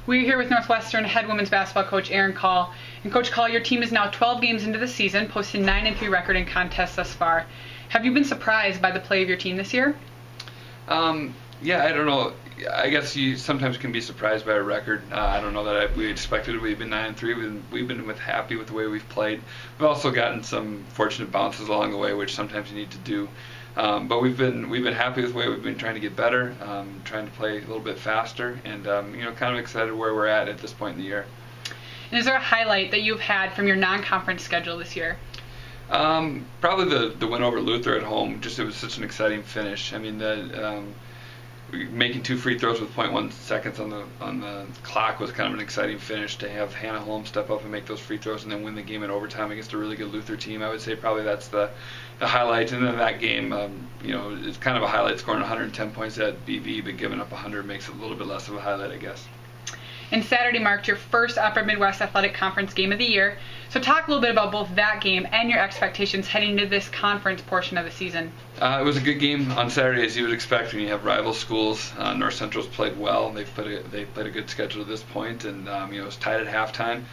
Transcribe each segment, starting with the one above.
We're here with Northwestern head women's basketball coach Kahl. And Coach Kahl, your team is now 12 games into the season, posting 9-3 record in contests thus far. Have you been surprised by the play of your team this year? Yeah, I don't know. I guess you sometimes can be surprised by a record. I don't know that we expected it. We've been 9-3. We've been happy with the way we've played. We've also gotten some fortunate bounces along the way, which sometimes you need to do. But we've been happy with the way we've been trying to get better, trying to play a little bit faster, and kind of excited where we're at this point in the year. And is there a highlight that you've had from your non-conference schedule this year? Probably the win over Luther at home. Just it was such an exciting finish. I mean, making 2 free throws with 0.1 seconds on the clock was kind of an exciting finish. To have Hannah Holmes step up and make those free throws and then win the game in overtime against a really good Luther team, I would say probably that's the highlight. And then that game, it's kind of a highlight, scoring 110 points at BV, but giving up 100 makes it a little bit less of a highlight, I guess. And Saturday marked your first Upper Midwest Athletic Conference game of the year. So talk a little bit about both that game and your expectations heading into this conference portion of the season. It was a good game on Saturday, as you would expect when you have rival schools. North Central's played well. They've played a good schedule at this point, and it was tied at halftime.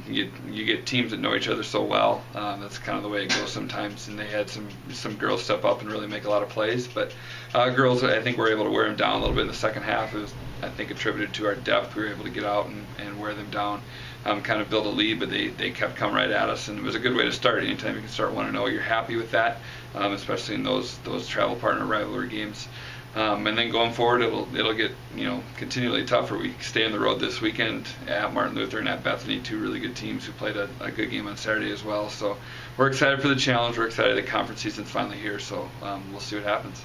You get teams that know each other so well. That's kind of the way it goes sometimes. And they had some girls step up and really make a lot of plays. But girls, I think, were able to wear them down a little bit in the second half. It was, I think, attributed to our depth. We were able to get out and wear them down, kind of build a lead, but they kept coming right at us. And it was a good way to start. Anytime you can start 1-0, you're happy with that, especially in those travel partner rivalry games. And then going forward, it'll get continually tougher. We stay on the road this weekend at Martin Luther and at Bethany, 2 really good teams who played a good game on Saturday as well. So we're excited for the challenge. We're excited the conference season's finally here. So we'll see what happens.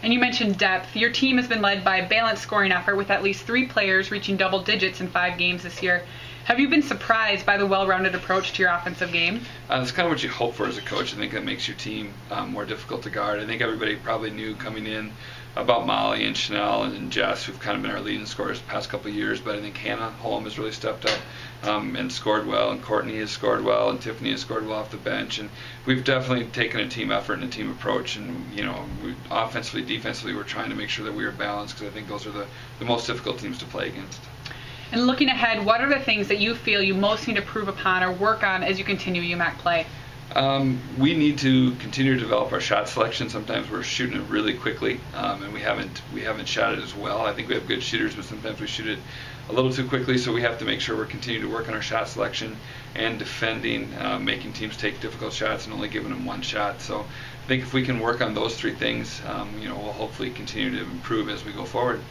And you mentioned depth. Your team has been led by a balanced scoring effort with at least 3 players reaching double digits in 5 games this year. Have you been surprised by the well-rounded approach to your offensive game? That's kind of what you hope for as a coach. I think that makes your team more difficult to guard. I think everybody probably knew coming in about Molly and Chanel and Jess, who've kind of been our leading scorers the past couple of years, but I think Hannah Holm has really stepped up and scored well, and Courtney has scored well, and Tiffany has scored well off the bench, and we've definitely taken a team effort and a team approach, and offensively, defensively, we're trying to make sure that we are balanced, because I think those are the most difficult teams to play against. And looking ahead, what are the things that you feel you most need to improve upon or work on as you continue UMAC play? We need to continue to develop our shot selection. Sometimes we're shooting it really quickly, and we haven't shot it as well. I think we have good shooters, but sometimes we shoot it a little too quickly. So we have to make sure we're continuing to work on our shot selection and defending, making teams take difficult shots and only giving them 1 shot. So I think if we can work on those 3 things, we'll hopefully continue to improve as we go forward.